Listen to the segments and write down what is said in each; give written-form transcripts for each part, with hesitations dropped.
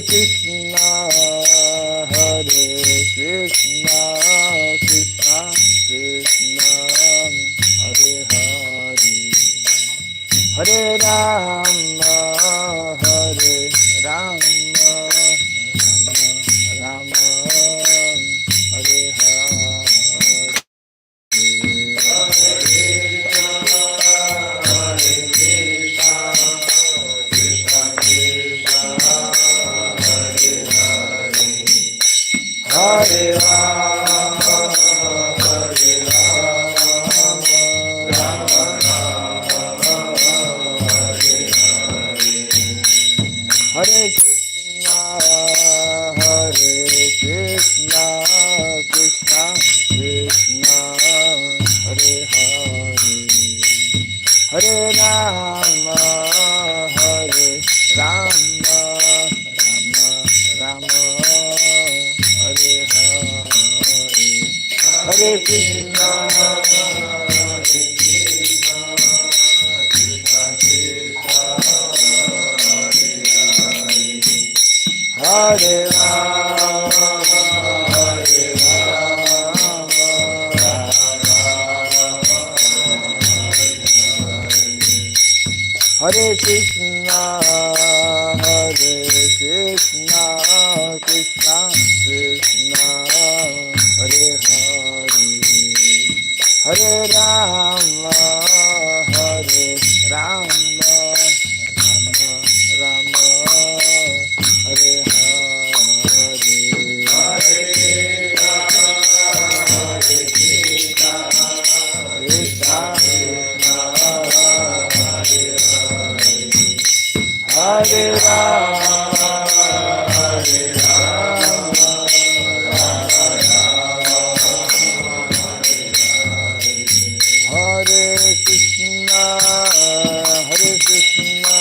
Krishna, Hare Krishna, Krishna Krishna, Hare Hare, Hare Rama, Hare Rama, Rama Rama, Hare Hare. Hare Rama, Hare Rama, Rama Rama, Hare Hare. Hare Krishna, Hare Krishna, Krishna Krishna, Hare Hare, Hare Rama, Hare Rama, Rama Rama, Hare Hare. Hare Krishna, Hare Krishna, Krishna Krishna, Hare Rama, Hare Rama, Hare Krishna, Hare Krishna, Krishna Krishna, Hare Hare, Hare Rama, Hare Rama, Rama Rama, Hare Hare. Hare Rama, Hare Krishna, Krishna Krishna, Hare Hare, Hare Rama, Hare Rama, Rama Rama, Hare Krishna, Hare Krishna,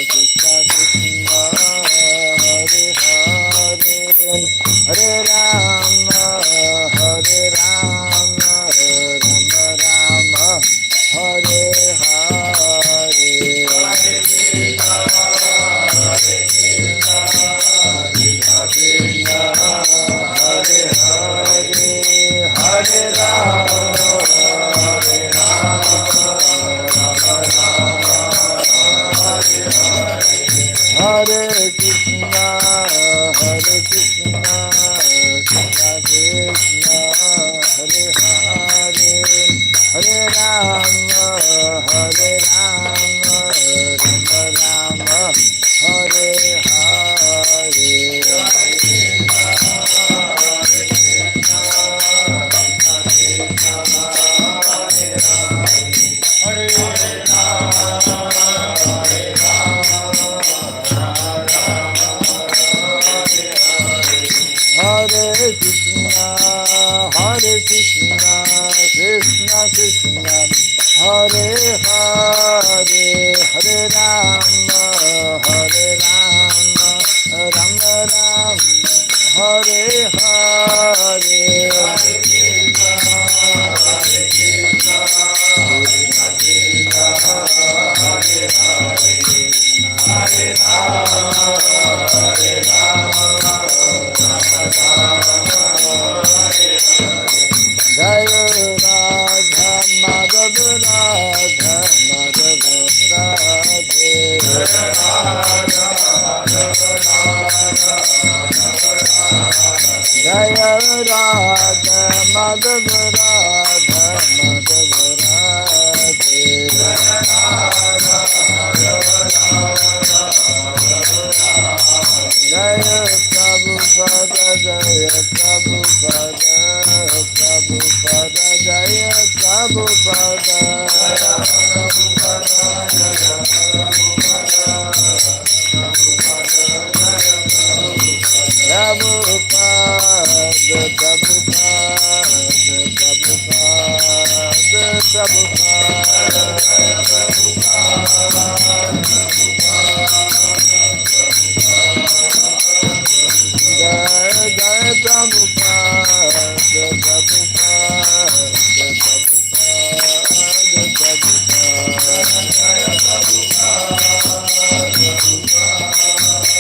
Krishna Krishna, Hare Hare, Hare Rama, Hare Rama, Rama Rama, Hare Hare. Hare Krishna, Hare Krishna, Krishna Krishna, Hare Hare, Hare Rama, Hare Rama, Rama Rama, Hare Hare, Hare Krishna, Hare Krishna, Krishna Krishna, Hare Hare, Hare Rama, Hare Rama, Rama Rama, Hare Hare. Hare Krishna, Hare Krishna, Krishna Krishna, Hare Hare, Hare Rama, Hare Rama, Rama Rama, Hare Hare. Hare Krishna, Hare Krishna, Krishna Krishna, Hare Hare, Hare Rama, Hare Rama, Rama Rama, Hare Hare. Jaya Radha Madhav Radha Madhav Radhe, Jaya Radha Madhav Radha Madhav Radhe, Jaya Radha Madhav Radha Madhav Radhe, Jaya Radha Madhav Radha Madhav Radhe, Jaya Prabhupada, Jaya Prabhupada, Prabhupada, Jaya Prabhupada, Jaya Prabhupada, Jaya Prabhupada, Prabhupada, Jaya Prabhupada, Prabhupada,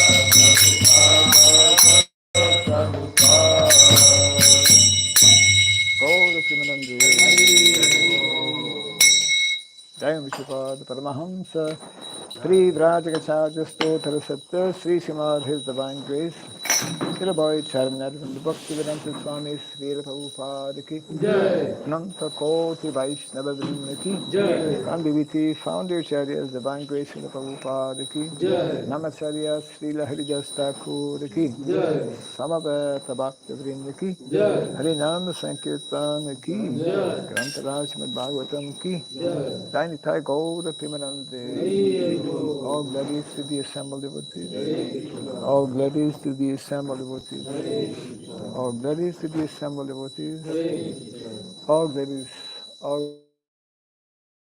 Prabhupada, Sripad Paramahamsa Sri Vrajagacharya Stotra Satya Sri Srimad His Divine Grace Srila Bhai Charanad from the Bhakti Raghava Swami Srila Prabhupada Ki Ananta Koti Vaishnava Vrinda Ki Kandiviti Founder Charyas Divine Grace Srila Prabhupada Ki Namacharya Srila Haridas Thakur Ki Samaveta Bhakta Vrinda Ki Harinam Sankirtan Ki Grantaraj Srimad Bhagavatam Ki Dainitai Gaura Pimanande. All glories to the assembled devotees. All glories to the assembled devotees. All glories to the assembled devotees. All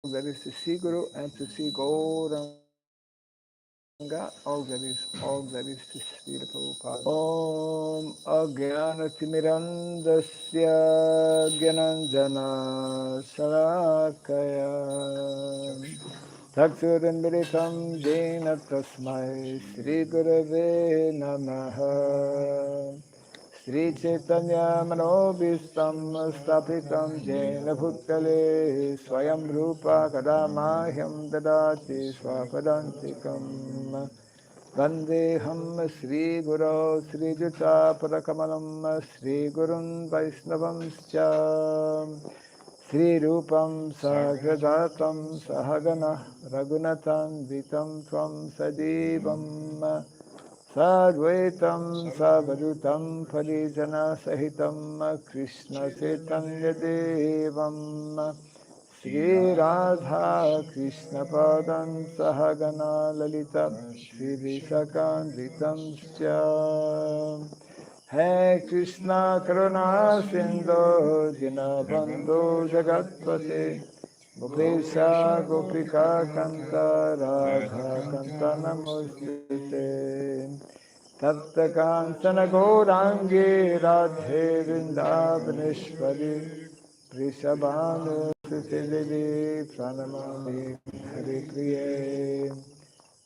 glories to see Guru and to see Gauranga. All glories to Srila Prabhupada. Om Ajnanatimirandasya Gyananjana Salakaya Chakshurunmilitam Jena Tasmai Sri Gurave Namaha Sri Chaitanya Manobhistam Stapitam Jena Bhutale Swayam Rupa Kadamahyam Dadati Swapadantikam Vandeham Sri Guru Sri Juta Padakamalam Sri Gurun Vaisnavamscha Sri Rupam Sagradatam Sahagana Raghunatan Vitam Tvam Sadivam Sadvaitam Savadutam Parijana Sahitam Krishna Chaitanya Devam Sri Radha Krishna Padam Sahagana Lalita Sri Visakandritam Scha Hey Krishna Karuna Sindhu Dinabandhu Jagatpate Gopesha Gopika Kanta Radha Kanta Namostute Tapta Kansana Gaurangi Radhe Vrindavaneshwari Vrishabhanu Susidevi Pranamami Hare Priye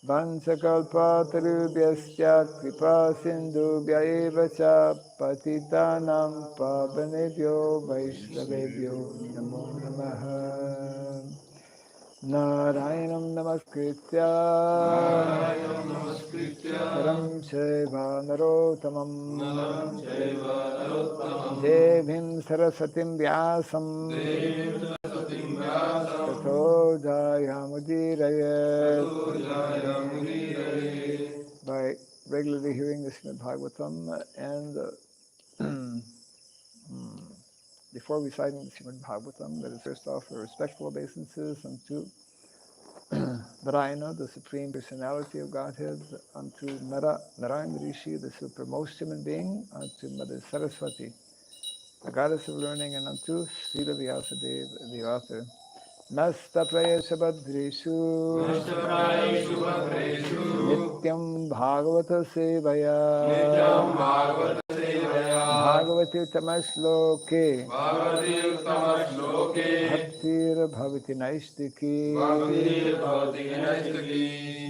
Vansakalpatarubhyasya kripa sindhubhya eva cha patitanam pavanebhyo vaishnavebhyo namo namaha Narayanam namaskritya Naram Chaiva Narotamam Devim Sarasatim Vyasam Tato Jayamudirayat. By regularly hearing the Srimad Bhagavatam and before reciting the Srimad Bhagavatam, let us first offer respectful obeisances unto Narayana, the Supreme Personality of Godhead, unto Narayana Rishi, the supermost human being, unto Mother Saraswati, the goddess of learning, and unto Srila Vyasadeva, the author. Nasta Prayesha Badrishu Nityam Bhagavata Sevaya Bhagavati Tamashloke Bhaktir Bhavati Naistiki.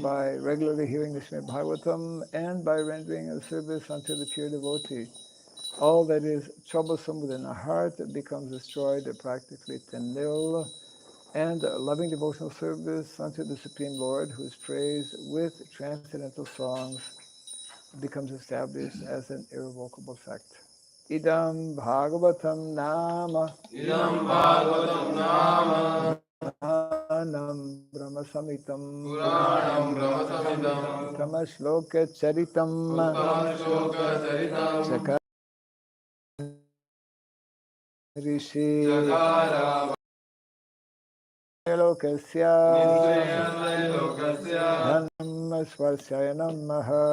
By regularly hearing the Srimad Bhagavatam and by rendering a service unto the pure devotee, all that is troublesome within the heart becomes destroyed practically to nil, and loving devotional service unto the Supreme Lord, who is praised with transcendental songs, becomes established as an irrevocable fact. Idam Bhagavatam Nama Puranam Brahma Samitam Tamashloka Charitam Rishi Lokasya Dhanam Swasyaya Namaha.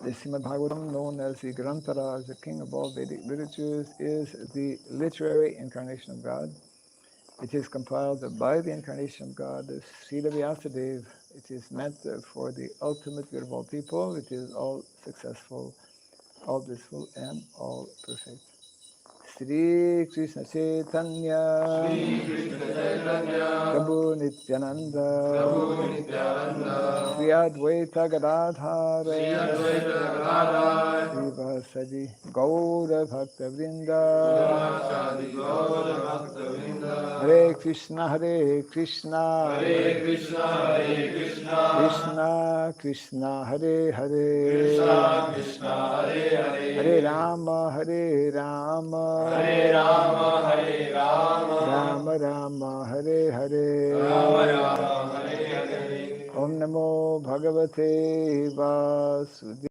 The Srimad Bhagavatam, known as the Grantaraj, the king of all Vedic literatures, is the literary incarnation of God. It is compiled by the incarnation of God, Srila Vyasadeva. It is meant for the ultimate good of all people. It is all successful, all blissful, and all perfect. Sri Krishna Chaitanya Prabhu Nityananda Sri Advaita Gadadhara Sri Vasadi Gaura Bhakta Vrinda Hare Krishna Hare Krishna Krishna Krishna Hare Hare Hare Rama Hare Rama Rama Rama Hare Hare Om Namo Bhagavate Vasudevaya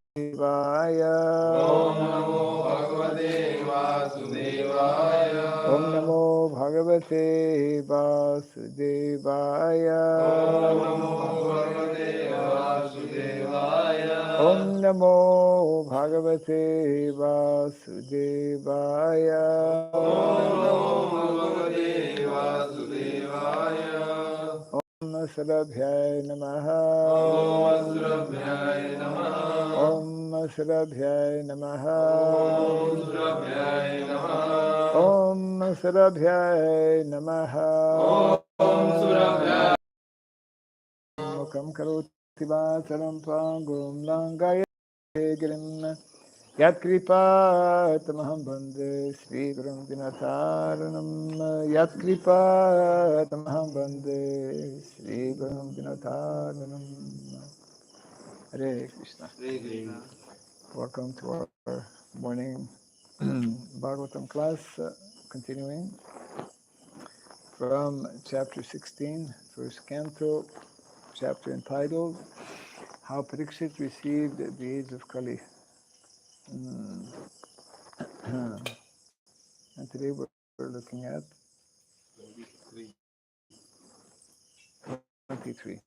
Om Namo Bhagavate Vasudevaya Om Namo Bhagavate Vasudevaya Om Sarabhyaya Namaha Om Sarabhyaya Namaha Om Sarabhyaya Namaha Mukam Karoti Vasaram Pangum Langaya Girim Yat Kripa Tamaham Bande Sri Gurum Dinataranam Yat Kripa Tamaham Bande Sri Gurum Dinataranam Hare Krishna. Welcome to our morning Bhagavatam class, continuing from chapter 16, first canto, chapter entitled How Parikshit Received the Age of Kali. And today we're looking at 23.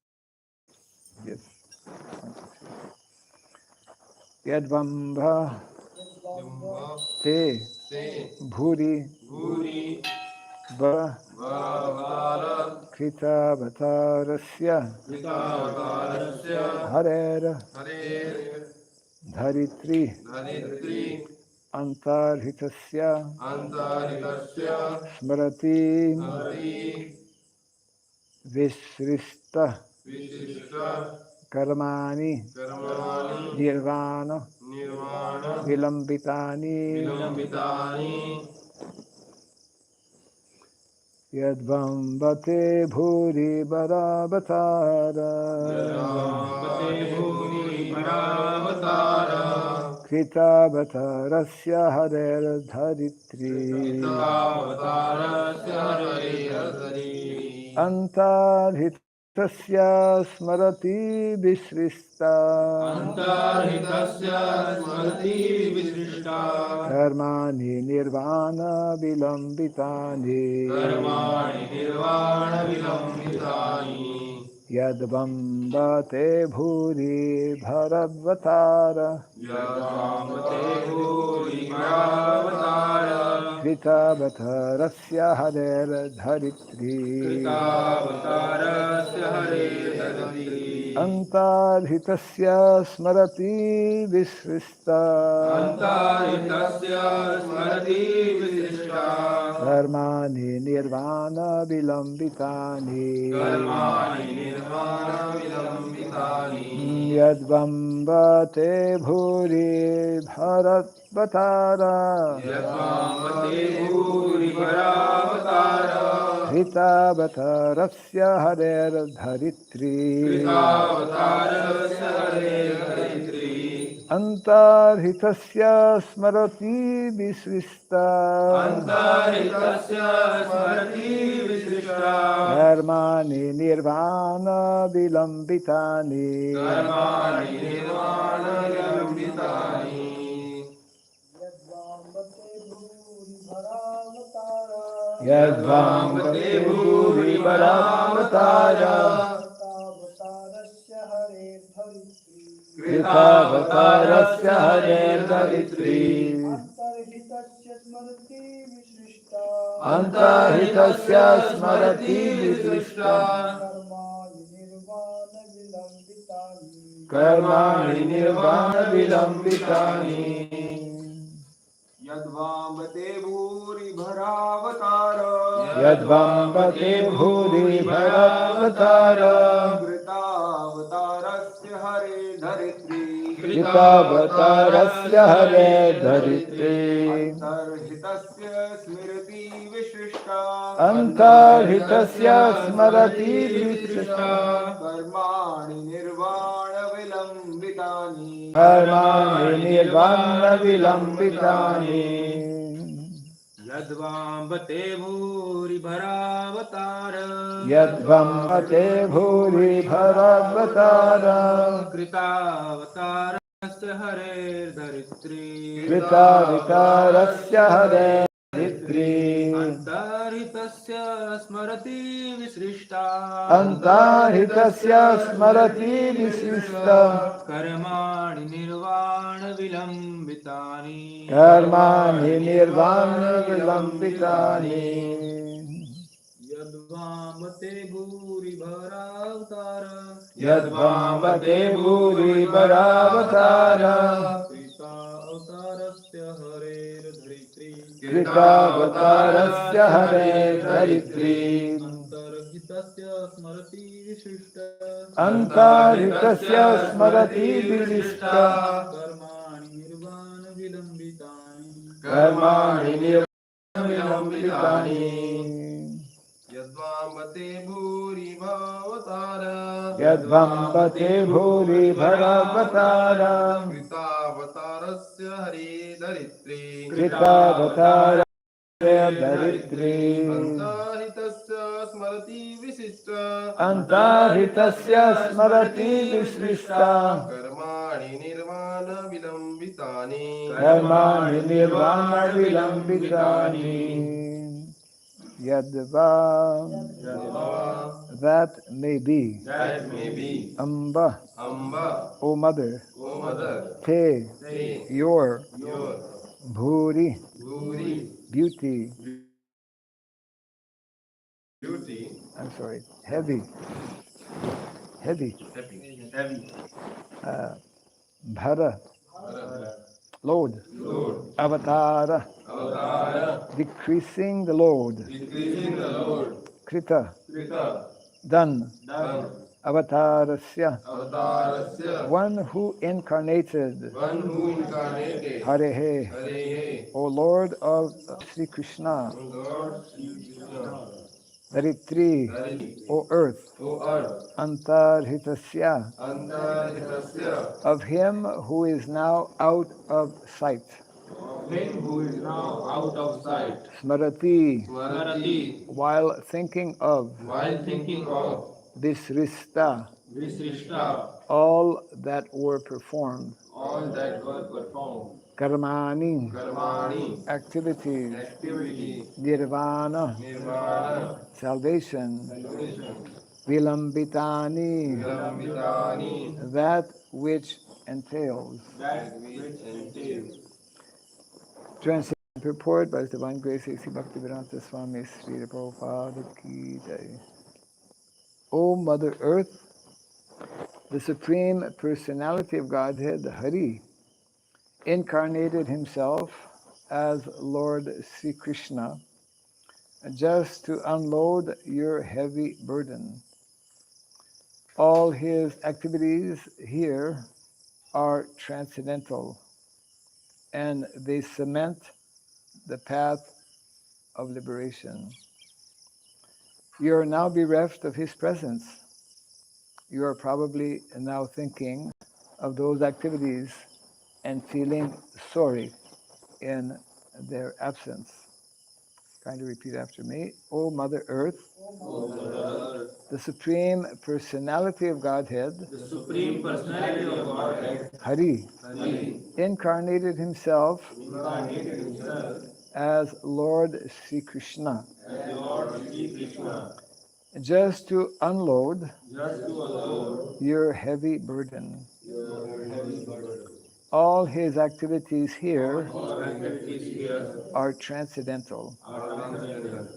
Yes, 23. Yadvambha te bhuri va krita bhatarasya harera dharitri antarhitasya smrati visrista karmani nirvana vilambitani yadvambate bhuri bharavatara krita bhatarasya harer dharitri antarhitasya smrati visrista karmani nirvana vilambitani yadvambate bhuri bharavatara krita bhatarasya harer dharitri antarhitasya smrati visrista karmani nirvana vilambitani yadvambate bhuri bharavatara krita bhatarasya harer dharitri antarhitasya smrati visrista karmani nirvana vilambitani yadvambate bhuri bharavatara krita bhatarasya harer dharitri antarhitasya smrati visrista karmani nirvana vilambitani Yadvambate bhuri bharavatara. Yadvambate bhuri bharavatara. Kritavatarasya hare dharitri. Kritavatarasya hare dharitri. Antarhitasya smriti vishrishta. Antarhitasya smarati vishrishta. Karmani nirvana vilambitani. Karmani nirvana vilambitani. Yadvambate bhuri bharavatara. Yadvambate bhuri bharavatara. Kritavatarasya hare dharitri. Kritavatarasya hare dharitri. Antarhitasya smrati visrishta. Antarhitasya smarati visrishta. Karmani nirvana vilambitani. Karmani nirvana vilambitani. Yadvamate bhuri bharavatara. Yadvambate bhuri bharavatara. Krita avatarasya hare dharitri. Kritavatarasya hare dharitri. Antarhitasya smrati vishishta. Antarhitasya smarati visrishta. Karmani nirvana vilambitani. Karmani nirvana vilambitani. Yadvambate bhuri bhavatara. Yadvambate bhuri bharavatara. Kritavatarasya hare dharitri. Kritavatarasya dharitri. Antarhitasya smrati visishta. Antarhitasya smarati visrishta. Karmani nirvana vilambitani. Karmani nirvana vilambitani. Yadva, that may be. That may be. Amba, Amba, O mother. O mother. Te, Te, your. your. Bhuri, Bhuri, beauty. beauty. I'm sorry, heavy. Heavy. Heavy. Bhara, load. Lord. Avatara, Avatara. decreasing the load. Decreasing the Lord. Krita, Krita. done. Done. Avatarasya, Avatarasya. one who incarnated. One who incarnated. Harehe, Hare. O Lord of Sri Krishna. Lord Krishna. Dharitri, Hare. O earth. O earth. Antarhitasya, Antarhitasya. of him who is now out of sight. Him who is now out of sight. Smarati, Smarati. while thinking of. While thinking of. Visrista, Visrishta. all that were performed. All that were performed. Karmani, Karmani. activities. Activity. Nirvana, Nirvana. salvation. Salvation. Vilambitani, Vilambitani. that which entails. That which entails. Translation and purport by His Divine Grace A.C. Bhakti Raghava Swami Srila Prabhupada Ki Jai. O Mother Earth, the Supreme Personality of Godhead, Hari, incarnated himself as Lord Sri Krishna just to unload your heavy burden. All his activities here are transcendental, and they cement the path of liberation. You are now bereft of his presence. You are probably now thinking of those activities and feeling sorry in their absence. Kindly repeat after me. O Mother Earth, the Supreme Personality of Godhead, The Supreme Personality of Godhead. Hari, Hari. incarnated himself Incarnated himself. as Lord Sri Krishna As Lord Shri Krishna. just to unload Just to allow your heavy burden. your heavy burden. All his activities here All activities here are transcendental, are transcendental.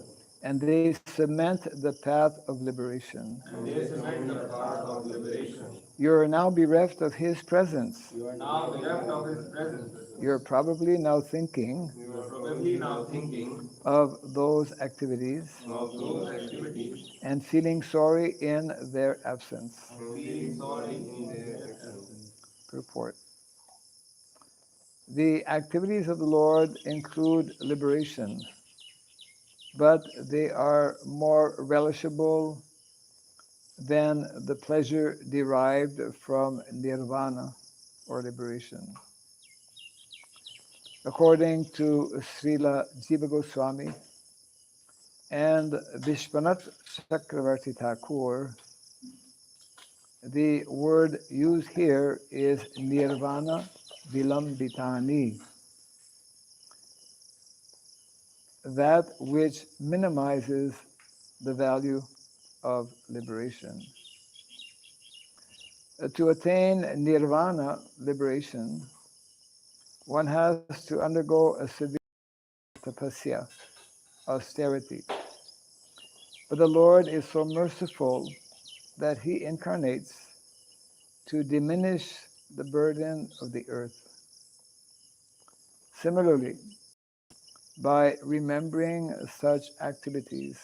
and they cement the path of liberation. And they cement the path of liberation. You are now bereft of his presence. You are now bereft of his presence. You're probably now thinking You are probably now thinking of those activities of those activities and feeling sorry in their absence. and feeling sorry in their absence. Purport. The activities of the Lord include liberation, but they are more relishable than the pleasure derived from nirvana or liberation. According to Srila Jiva Goswami and Vishwanath Chakravarti Thakur, the word used here is nirvana vilambitani, that which minimizes the value of liberation. To attain nirvana, liberation, one has to undergo a severe tapasya, austerity. But the Lord is so merciful that he incarnates to diminish the burden of the earth. Similarly, by remembering such activities,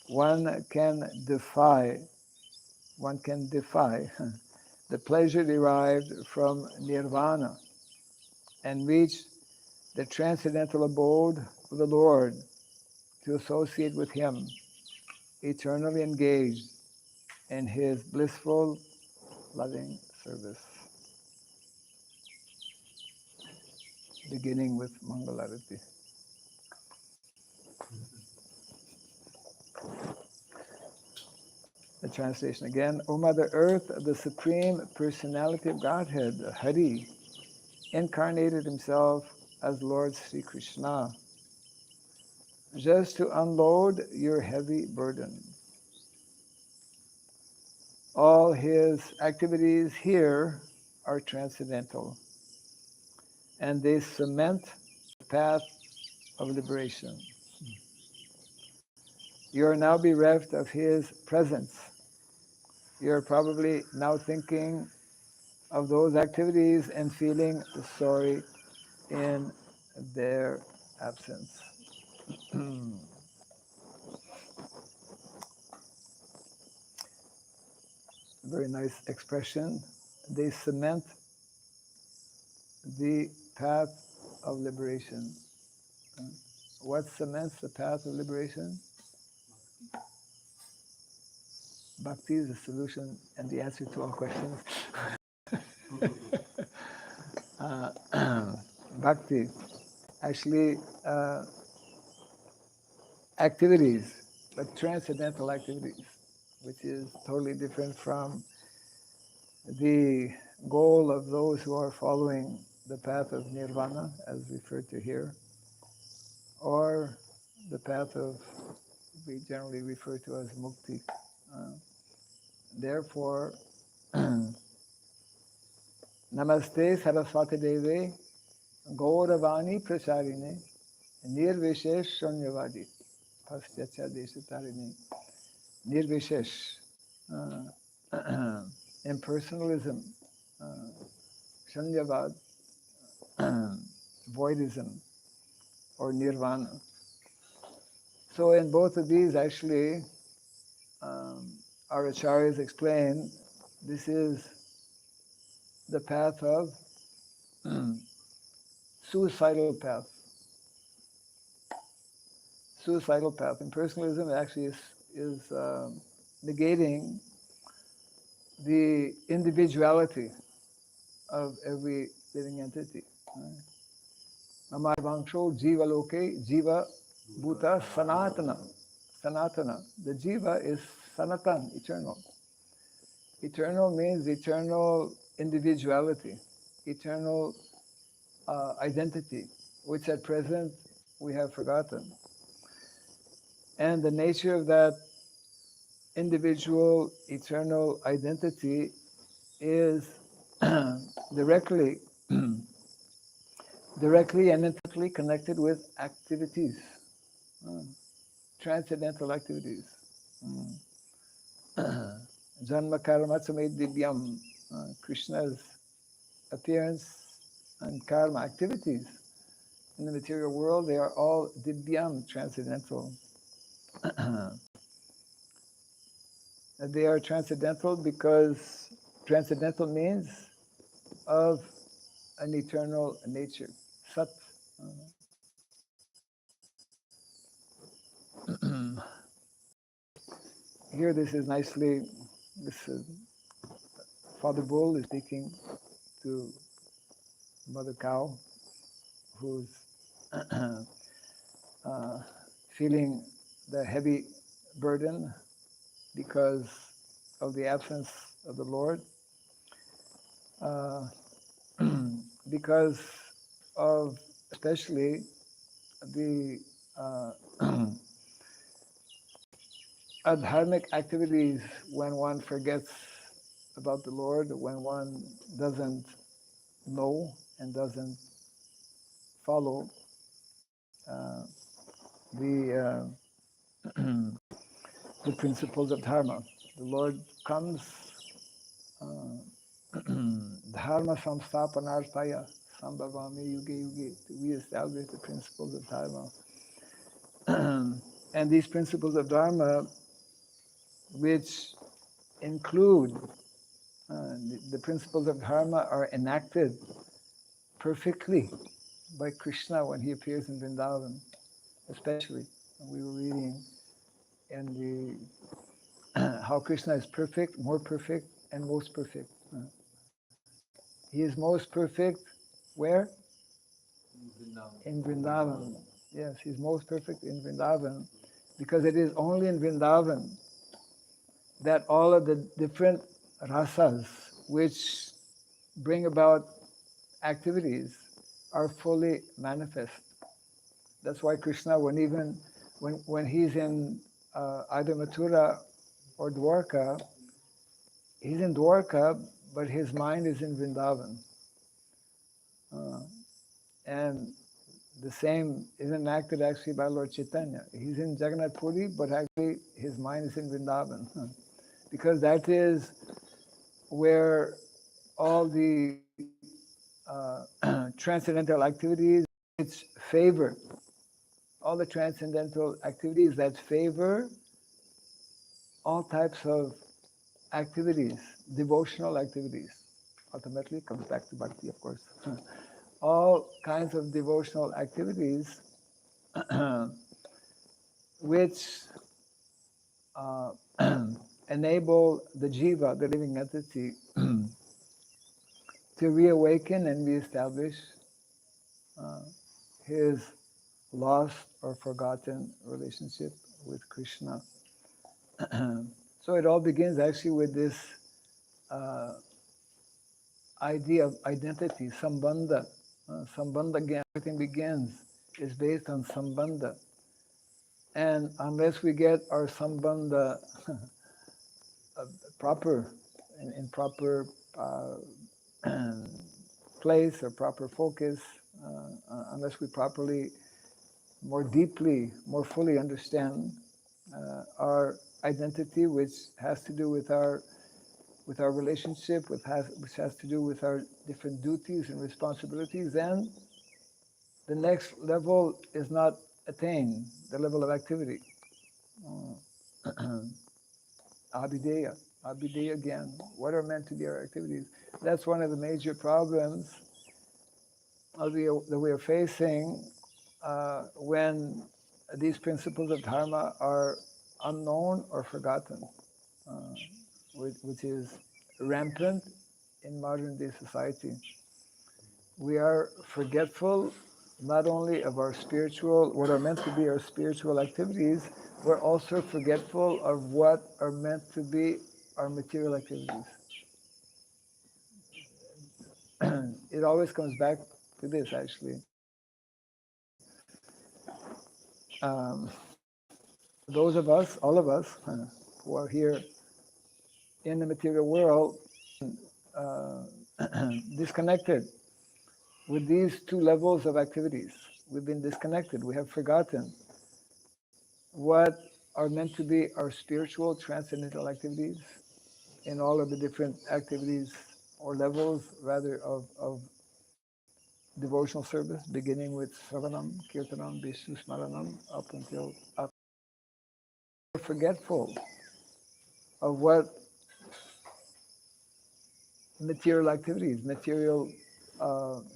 one can defy the pleasure derived from nirvana and reach the transcendental abode of the Lord to associate with him, eternally engaged in his blissful, loving service. Beginning with Mangalarati. The translation again. O Mother Earth, the Supreme Personality of Godhead, Hari, incarnated himself as Lord Sri Krishna, just to unload your heavy burden. All his activities here are transcendental, and they cement the path of liberation. You are now bereft of his presence. You're probably now thinking of those activities and feeling sorry in their absence. Very nice expression. They cement the path of liberation. What cements the path of liberation? Bhakti is the solution and the answer to all questions. Bhakti, actually, activities, but transcendental activities, which is totally different from the goal of those who are following the path of nirvana, as referred to here, or the path of, we generally refer to as mukti. Therefore, Namaste Saraswati Deve Gauravani Prasarine Nirvishesh Shanyavadi Pastyacha Desatarini Nirvishesh impersonalism, Shanyavad, voidism, or nirvana. So in both of these, actually, our acharyas explain this is the path of suicidal path. Suicidal path. Impersonalism actually is negating the individuality of every living entity. Amarvangsho jiva loke jiva bhuta sanatana. Sanatana. The jiva is sanatan, eternal. Eternal means eternal individuality, eternal identity, which at present we have forgotten. And the nature of that individual eternal identity is directly and intimately connected with activities, transcendental activities. Janma karma samed divyam. Krishna's appearance and karma activities in the material world, they are all divyam, transcendental. They are transcendental because transcendental means of an eternal nature, sat. Here, this is nicely, this Father Bull is speaking to Mother Cow, who's feeling the heavy burden because of the absence of the Lord, because of especially the adharmic activities when one forgets about the Lord, when one doesn't know and doesn't follow the the principles of Dharma. The Lord comes Dharma samsthapanarthaya sambhavami yuge yuge to reestablish the principles of Dharma. And these principles of Dharma, which include the principles of Dharma, are enacted perfectly by Krishna when he appears in Vrindavan, especially. And we were reading in the how Krishna is perfect, more perfect, and most perfect. He is most perfect where? In Vrindavan. Yes, he's most perfect in Vrindavan because it is only in Vrindavan that all of the different rasas which bring about activities are fully manifest. That's why Krishna, when he's in either Mathura or Dwarka, he's in Dwarka, but his mind is in Vrindavan. And the same is enacted actually by Lord Chaitanya. He's in Jagannath Puri, but actually his mind is in Vrindavan. Because that is where all the transcendental activities which favor, all the transcendental activities that favor all types of activities, devotional activities. Ultimately, it comes back to bhakti, of course. All kinds of devotional activities which enable the jiva, the living entity, to reawaken and reestablish his lost or forgotten relationship with Krishna. So it all begins actually with this idea of identity, sambandha. Sambandha again, everything begins, is based on sambandha. And unless we get our sambandha proper, in proper place or proper focus, unless we properly, more deeply, more fully understand our identity, which has to do with our relationship, which has to do with our different duties and responsibilities, then the next level is not attained, the level of activity. Abhideya. Abhideya again. What are meant to be our activities? That's one of the major problems that we are facing when these principles of Dharma are unknown or forgotten, which is rampant in modern day society. We are forgetful not only of our spiritual, what are meant to be our spiritual activities, we're also forgetful of what are meant to be our material activities. It always comes back to this, actually. Those of us, all of us, who are here in the material world, disconnected with these two levels of activities. We've been disconnected. We have forgotten what are meant to be our spiritual transcendental activities in all of the different activities or levels, rather, of devotional service, beginning with Sravanam, Kirtanam, Vishnu Smaranam, up until up. Forgetful of what material activities, material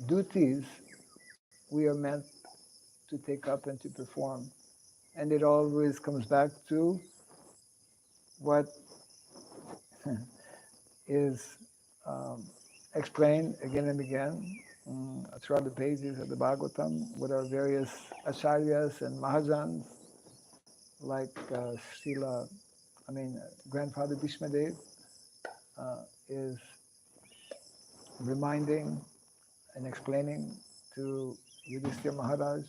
duties we are meant to take up and to perform. And it always comes back to what is explained again and again throughout the pages of the Bhagavatam with our various acharyas and mahajans like Grandfather Bhishmadev is reminding and explaining to Yudhishthira Maharaj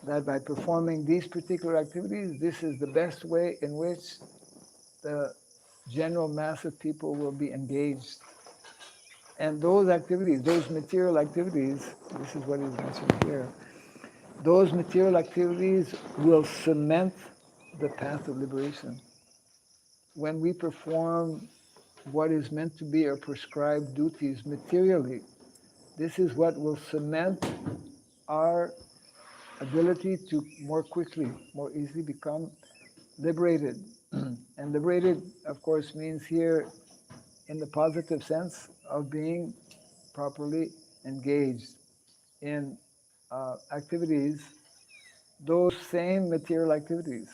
that by performing these particular activities, this is the best way in which the general mass of people will be engaged. And those activities, those material activities, this is what is mentioned here, those material activities will cement the path of liberation. When we perform what is meant to be our prescribed duties materially, this is what will cement our ability to more quickly, more easily become liberated. And liberated, of course, means here in the positive sense of being properly engaged in activities, those same material activities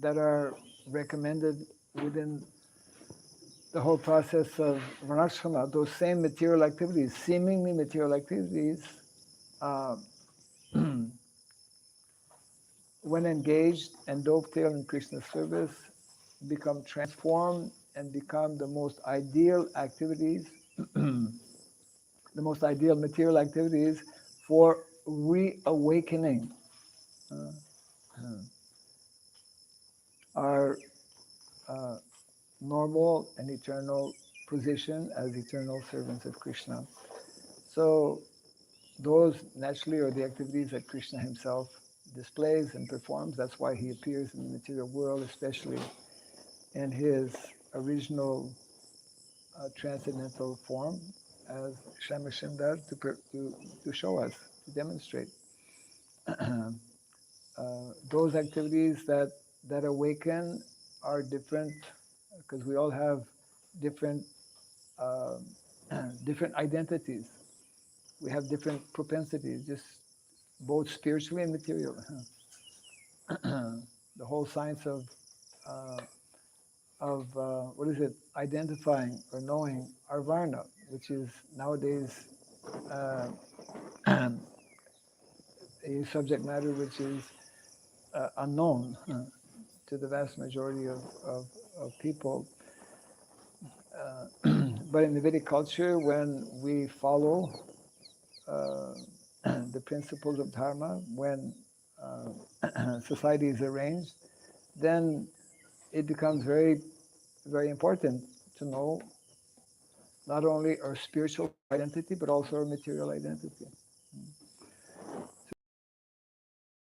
that are recommended within the whole process of Varnashrama, those same material activities, seemingly material activities, when engaged and dovetailed in Krishna's service, become transformed and become the most ideal activities, the most ideal material activities for reawakening our normal and eternal position as eternal servants of Krishna. So those naturally are the activities that Krishna himself displays and performs. That's why he appears in the material world, especially in his original transcendental form as Shamashindar to show us, to demonstrate. Those activities that awaken are different, because we all have different different identities. We have different propensities, just both spiritually and material. The whole science of what is it? Identifying or knowing our varna, which is nowadays a subject matter which is unknown to the vast majority of people. But in the Vedic culture, when we follow the principles of Dharma, when society is arranged, then it becomes very, very important to know not only our spiritual identity, but also our material identity.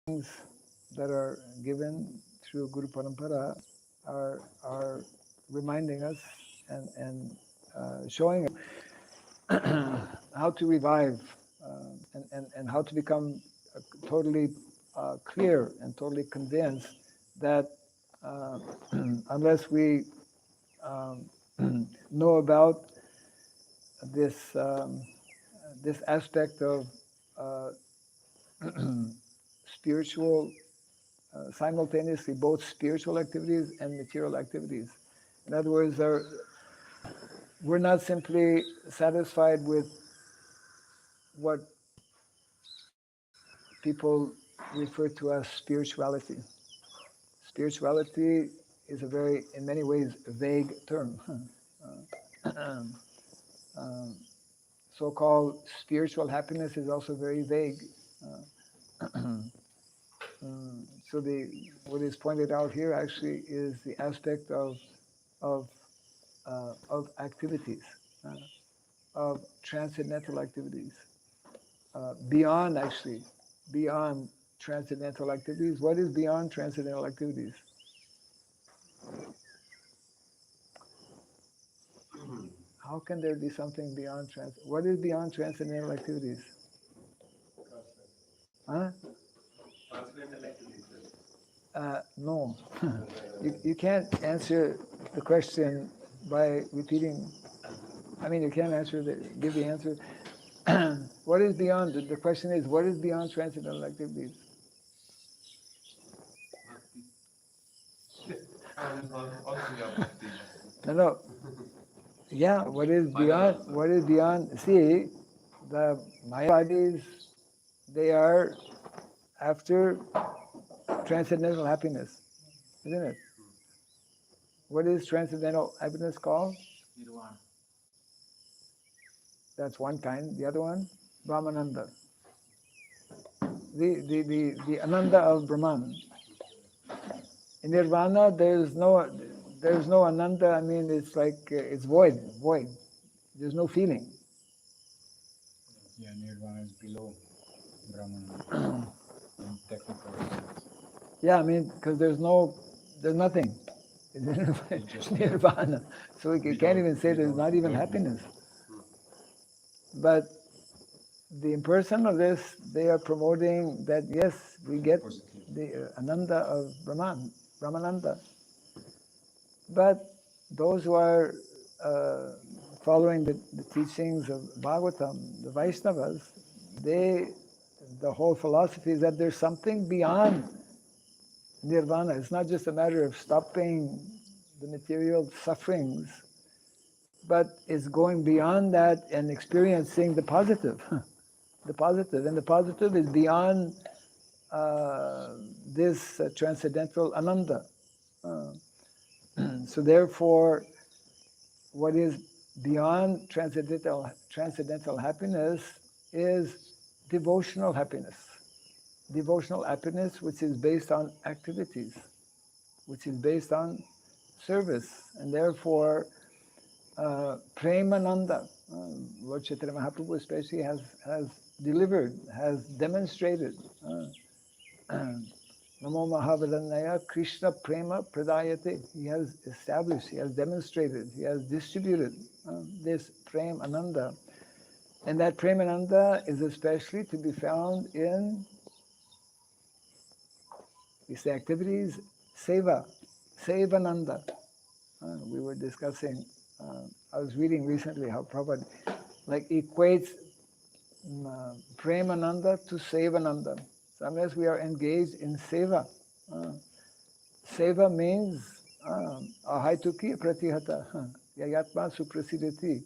Things that are given through Guru Parampara are reminding us and showing us how to revive and how to become totally clear and totally convinced that unless we know about this this aspect of spiritual, simultaneously both spiritual activities and material activities. In other words, we're not simply satisfied with what people refer to as spirituality. Spirituality is a very, in many ways, vague term. So-called spiritual happiness is also very vague. So what is pointed out here actually is the aspect of activities, of transcendental activities, beyond transcendental activities. What is beyond transcendental activities? How can there be something beyond what is beyond transcendental activities? Huh? No. You can't answer the question by repeating. I mean, you can't give the answer. What is beyond? The question is, what is beyond transcendental activities? No. Yeah, what is beyond? What is beyond? See, the Maya bodies, they are after transcendental happiness, isn't it? What is transcendental happiness called? Nirvana. That's one kind. The other one, Brahmananda. The Ananda of Brahman. In Nirvana, there's no Ananda. I mean, it's like it's void. There's no feeling. Yeah, Nirvana is below Brahman in technical sense. Yeah, I mean, because there's nothing. It's Nirvana. So you can't even say there's not even happiness. But the impersonalists, they are promoting that, yes, we get the Ananda of Brahmananda. But those who are following the teachings of Bhagavatam, the Vaishnavas, the whole philosophy is that there's something beyond Nirvana. It's not just a matter of stopping the material sufferings, but it's going beyond that and experiencing the positive. The positive. And the positive is beyond this transcendental Ananda. So therefore, what is beyond transcendental happiness is devotional happiness. Devotional happiness which is based on activities, which is based on service. And therefore, Premananda, Lord Chaitanya Mahaprabhu especially has demonstrated. Namo Mahavadanyaya Krishna Prema Pradayate. He has established, he has demonstrated, he has distributed this Prem Ananda. And that Prem Ananda is especially to be found in these activities, Sevananda. We were discussing, I was reading recently how Prabhupada equates Premananda to Sevananda. So unless we are engaged in Seva, Seva means ahaituki pratihata, yayatma suprasidati.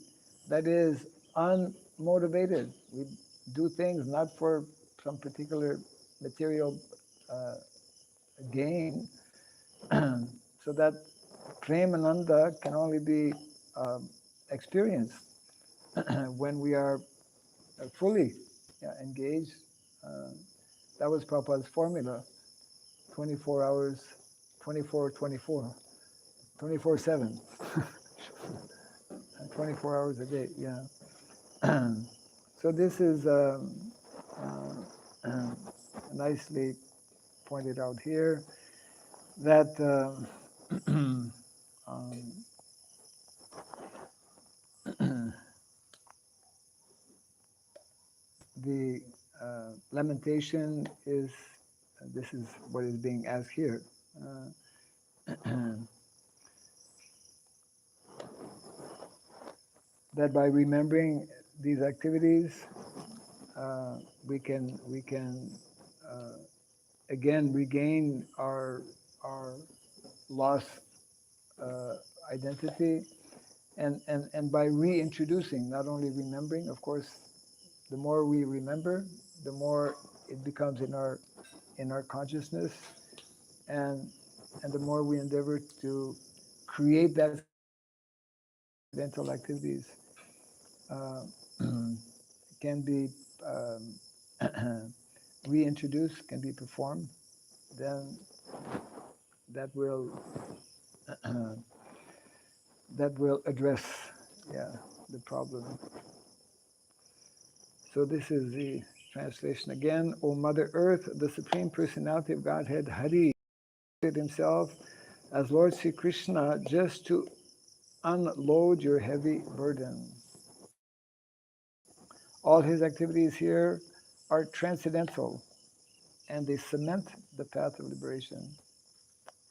That is unmotivated. We do things not for some particular material gain. So that Premananda can only be experienced when we are fully engaged. That was Prabhupada's formula, 24 hours, 24/24, 24/7, 24 hours a day, yeah. So this is nicely pointed out here that the lamentation is, this is what is being asked here. That by remembering these activities, we can again regain our lost identity, and by reintroducing, not only remembering, of course, the more we remember, the more it becomes in our consciousness, and the more we endeavor to create that mental activities can be reintroduced, can be performed, then that will address the problem. So this is the translation again. O Mother Earth, the Supreme Personality of Godhead, Hari, himself as Lord Sri Krishna just to unload your heavy burden. All his activities here are transcendental and they cement the path of liberation.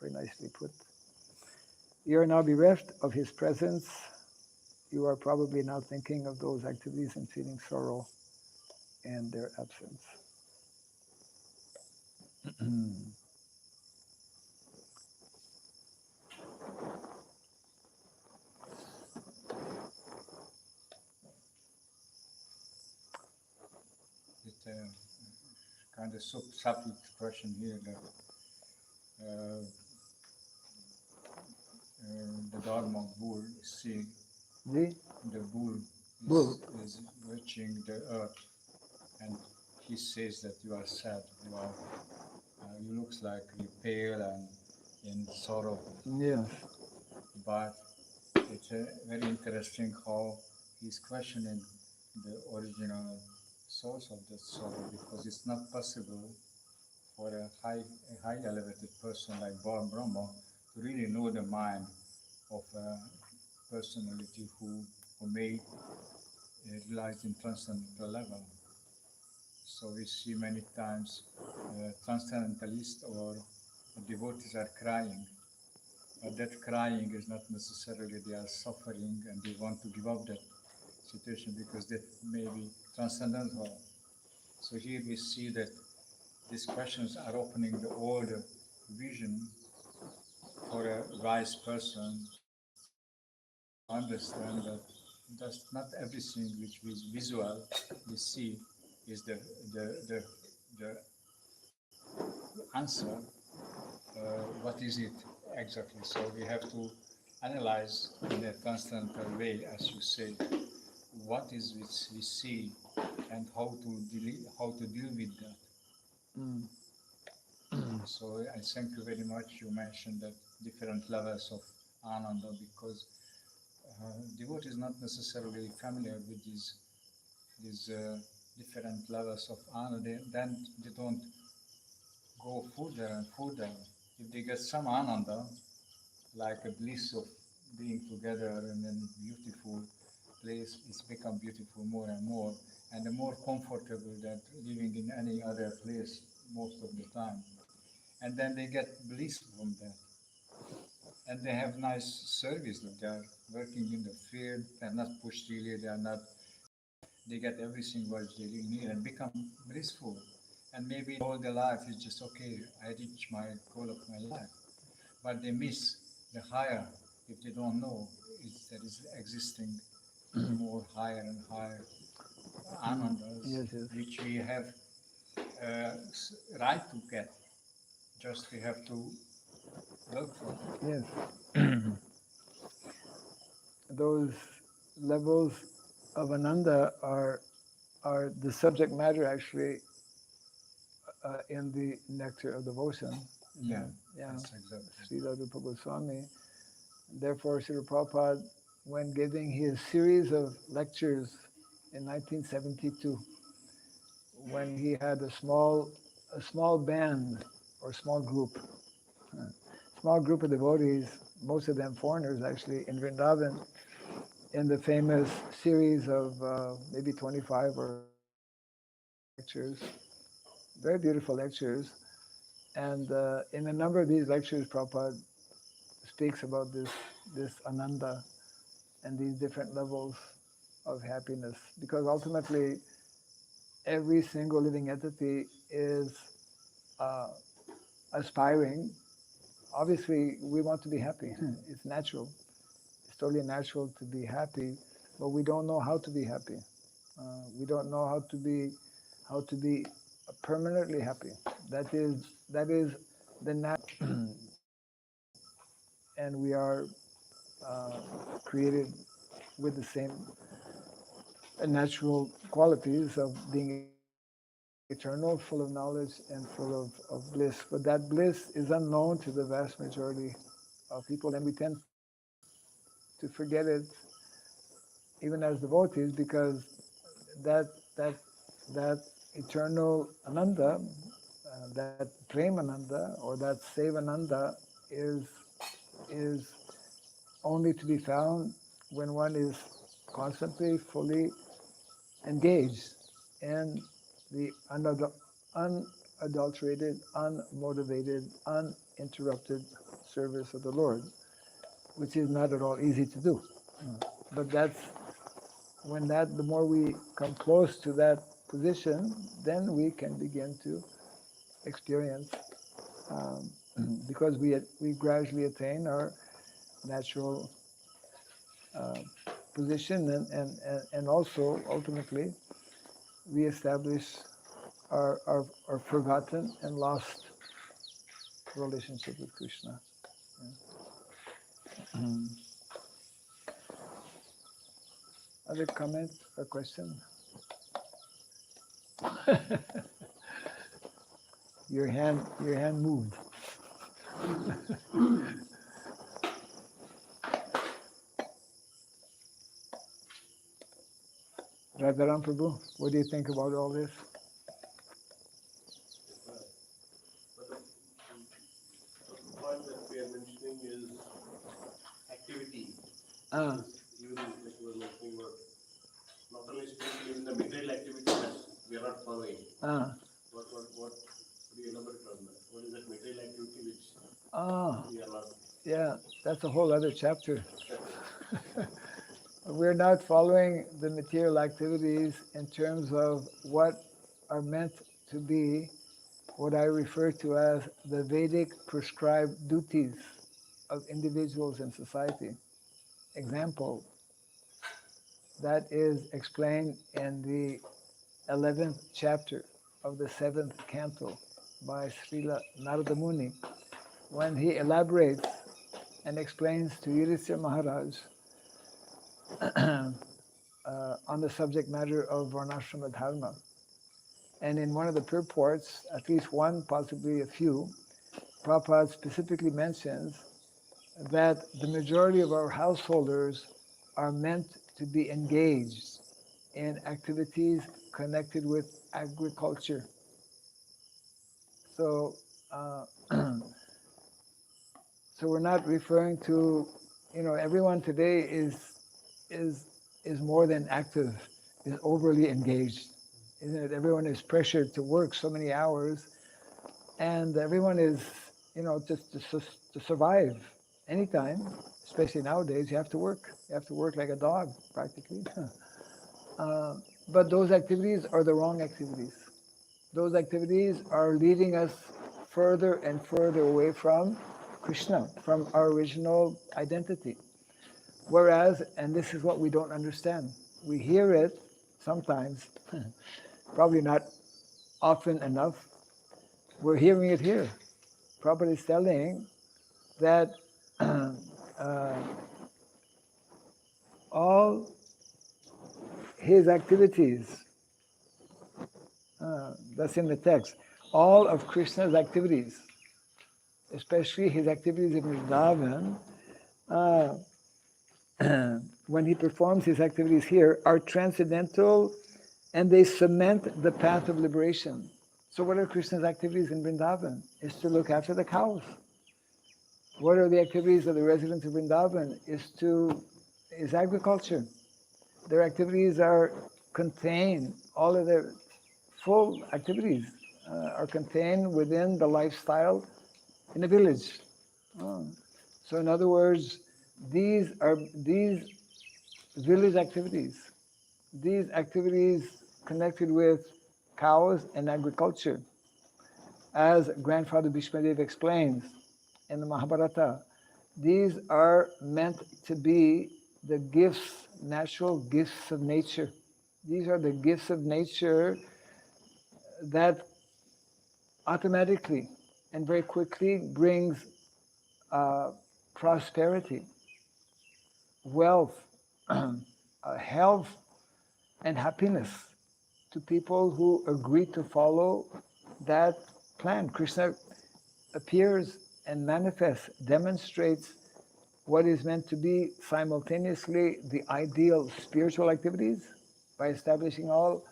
Very nicely put. You are now bereft of his presence. You are probably now thinking of those activities and feeling sorrow in their absence. It's a kind of subtle expression here that uh, the Dharma bull is seeing The the bull bull. is watching the earth, and he says that you are sad, you looks like you pale and in sorrow, Yes. but it's very interesting how he's questioning the original source of that sorrow, because it's not possible for a high elevated person like Brahma to really know the mind of a personality who may realize in transcendental level. So we see many times transcendentalists or devotees are crying, but that crying is not necessarily they are suffering and they want to give up that situation because that may be transcendental. So here we see that these questions are opening the older vision for a wise person to understand that that's not everything which is visual we see is the answer. What is it exactly? So we have to analyze in a transcendental way, as you say, what is which we see and how to deal with that. Mm. So I thank you very much. You mentioned that different levels of ananda, because devotee is not necessarily familiar with these different levels of ananda. Then they don't go further and further. If they get some ananda, like a bliss of being together in a beautiful place, it's become beautiful more and more, and the more comfortable that living in any other place most of the time. And then they get bliss from that. And they have nice service. They are working in the field. They are not pushed really. They are not. They get everything what they really need and become blissful. And maybe all their life is just okay. I reach my goal of my life, but they miss the higher if they don't know that is existing more higher and higher anandas, Yes, yes. which we have right to get. Just we have to work for that. Yes. Those levels of ananda are the subject matter actually in the nectar of devotion. Yeah, Yeah. that's exactly. Srila Rupa Swami. Therefore, Srila Prabhupada, when giving his series of lectures in 1972, when he had a small band or small group of devotees, most of them foreigners actually, in Vrindavan, in the famous series of maybe 25 or 30 lectures, very beautiful lectures. And in a number of these lectures, Prabhupada speaks about this ananda and these different levels of happiness. Because ultimately, every single living entity is uh, aspiring. Obviously, we want to be happy. It's natural. It's totally natural to be happy, but we don't know how to be happy. We don't know how to be permanently happy. That is the and we are created with the same natural qualities of being eternal, full of knowledge and full of bliss. But that bliss is unknown to the vast majority of people, and we tend to forget it even as devotees because that that that eternal ananda, that prem ananda or that save ananda is only to be found when one is constantly, fully engaged in the unadulterated, unmotivated, uninterrupted service of the Lord, which is not at all easy to do. But that's when the more we come close to that position, then we can begin to experience, because we gradually attain our natural position, and also ultimately reestablish our forgotten and lost relationship with Krishna. Other comment or question? Your hand moved. Radharam Prabhu, what do you think about all this? The point that we are mentioning is activity. Ah. Even like you were mentioning about not only spiritually, even the material activity that we are not following. What do you elaborate on that? What is that material activity which we are not? Yeah, that's a whole other chapter. We're not following the material activities in terms of what are meant to be what I refer to as the Vedic prescribed duties of individuals in society. Example, that is explained in the 11th chapter of the 7th canto by Srila Narada Muni, when he elaborates and explains to Yudhishthira Maharaj on the subject matter of Varnashrama Dharma. And in one of the purports, at least one, possibly a few, Prabhupada specifically mentions that the majority of our householders are meant to be engaged in activities connected with agriculture. So, so we're not referring to, everyone today is more than active, is overly engaged. Isn't it? Everyone is pressured to work so many hours, and everyone is, just to survive anytime, especially nowadays, you have to work. You have to work like a dog, practically. But those activities are the wrong activities. Those activities are leading us further and further away from Krishna, from our original identity. Whereas, and this is what we don't understand, we hear it sometimes, probably not often enough, we're hearing it here. Prabhupada is telling that all his activities, that's in the text, all of Krishna's activities, especially his activities in Vrindavan, when he performs his activities here, are transcendental and they cement the path of liberation. So what are Krishna's activities in Vrindavan? Is to look after the cows. What are the activities of the residents of Vrindavan? Is agriculture. Their activities are contained, all of their full activities are contained within the lifestyle in a village. So in other words, these village activities, these activities connected with cows and agriculture, as Grandfather Bhishmadev explains in the Mahabharata, these are meant to be the gifts, natural gifts of nature. These are the gifts of nature that automatically and very quickly brings prosperity, wealth, health, and happiness to people who agree to follow that plan. Krishna appears and manifests, demonstrates what is meant to be simultaneously the ideal spiritual activities by establishing all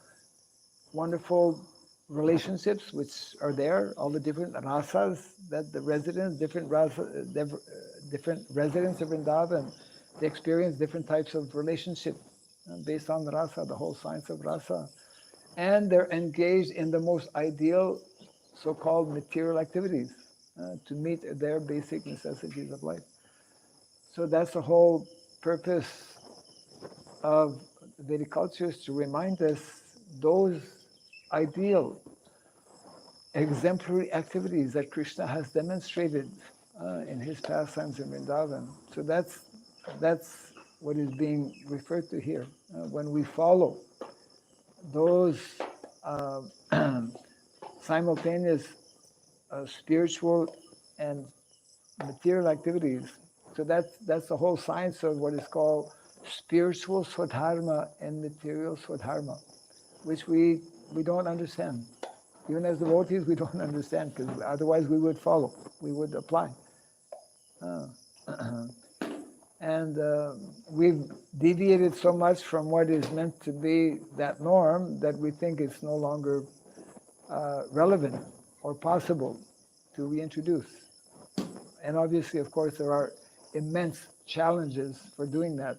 wonderful relationships which are there, all the different rasas that the residents, different different residents of Vrindavan, they experience different types of relationship based on rasa, the whole science of rasa. And they're engaged in the most ideal so-called material activities to meet their basic necessities of life. So that's the whole purpose of Vedic cultures, to remind us those ideal, exemplary activities that Krishna has demonstrated in his pastimes in Vrindavan. So that's what is being referred to here. When we follow those simultaneous spiritual and material activities, so that's the whole science of what is called spiritual swadharma and material swadharma, which we don't understand. Even as devotees, we don't understand, because otherwise we would follow, we would apply. And we've deviated so much from what is meant to be that norm that we think it's no longer relevant or possible to reintroduce. And obviously, of course, there are immense challenges for doing that.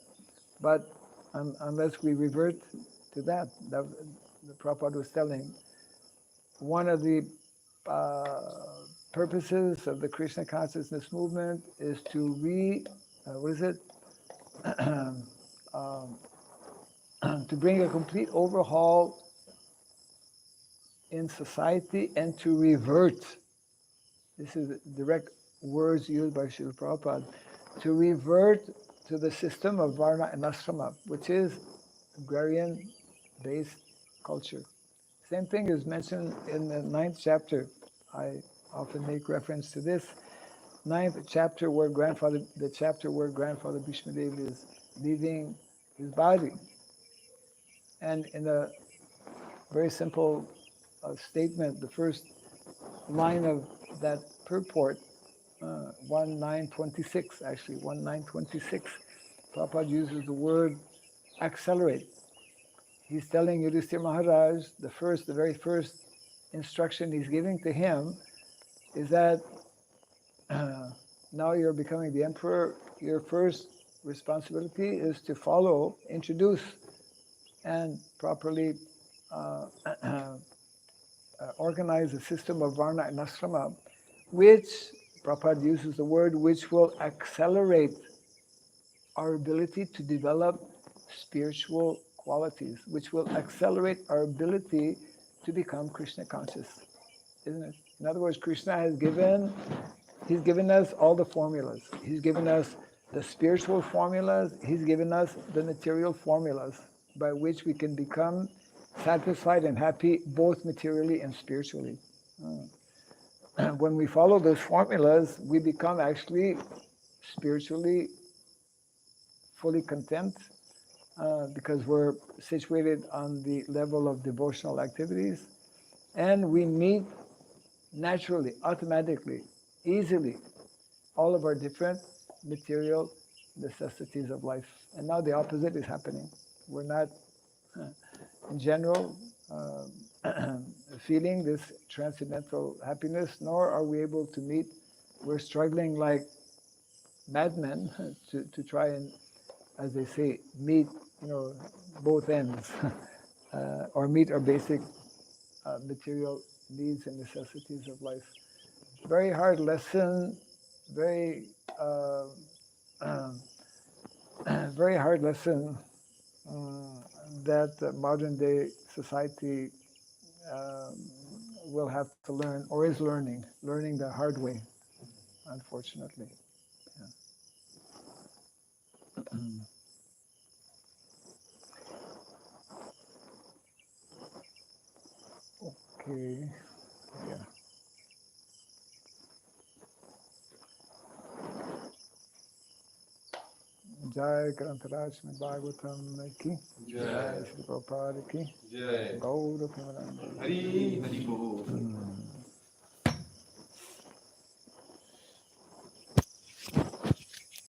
But unless we revert to that, the Prabhupada was telling, one of the purposes of the Krishna consciousness movement is to to bring a complete overhaul in society and to revert, this is the direct words used by Srila Prabhupada, to revert to the system of Varna and Ashrama, which is agrarian-based culture. Same thing is mentioned in the 9th chapter. I often make reference to this. 9th chapter, the chapter where Grandfather Bhishma Dev is leaving his body. And in a very simple statement, the first line of that purport, 1926, actually, 1926, Prabhupada uses the word accelerate. He's telling Yudhishthira Maharaj, the very first instruction he's giving to him is that now you're becoming the emperor, your first responsibility is to follow, introduce, and properly organize a system of Varna and Ashrama, which, Prabhupada uses the word, which will accelerate our ability to develop spiritual qualities, which will accelerate our ability to become Krishna conscious, isn't it? In other words, Krishna has he's given us all the formulas. He's given us the spiritual formulas, he's given us the material formulas by which we can become satisfied and happy both materially and spiritually. When we follow those formulas, we become actually spiritually fully content because we're situated on the level of devotional activities, and we meet naturally, automatically, easily all of our different material necessities of life. And now the opposite is happening. We're not, in general, feeling this transcendental happiness, nor are we able to meet. We're struggling like madmen to try and, as they say, meet both ends, or meet our basic material needs and necessities of life. Very hard lesson, very very hard lesson that modern day society will have to learn, or is learning the hard way, unfortunately. Okay, yeah. Jai Grantaraj Srimad Bhagavatam ki, Jai Shri Prabhupada ki, Jai. Gaura Premanande. Hari Hari Bol.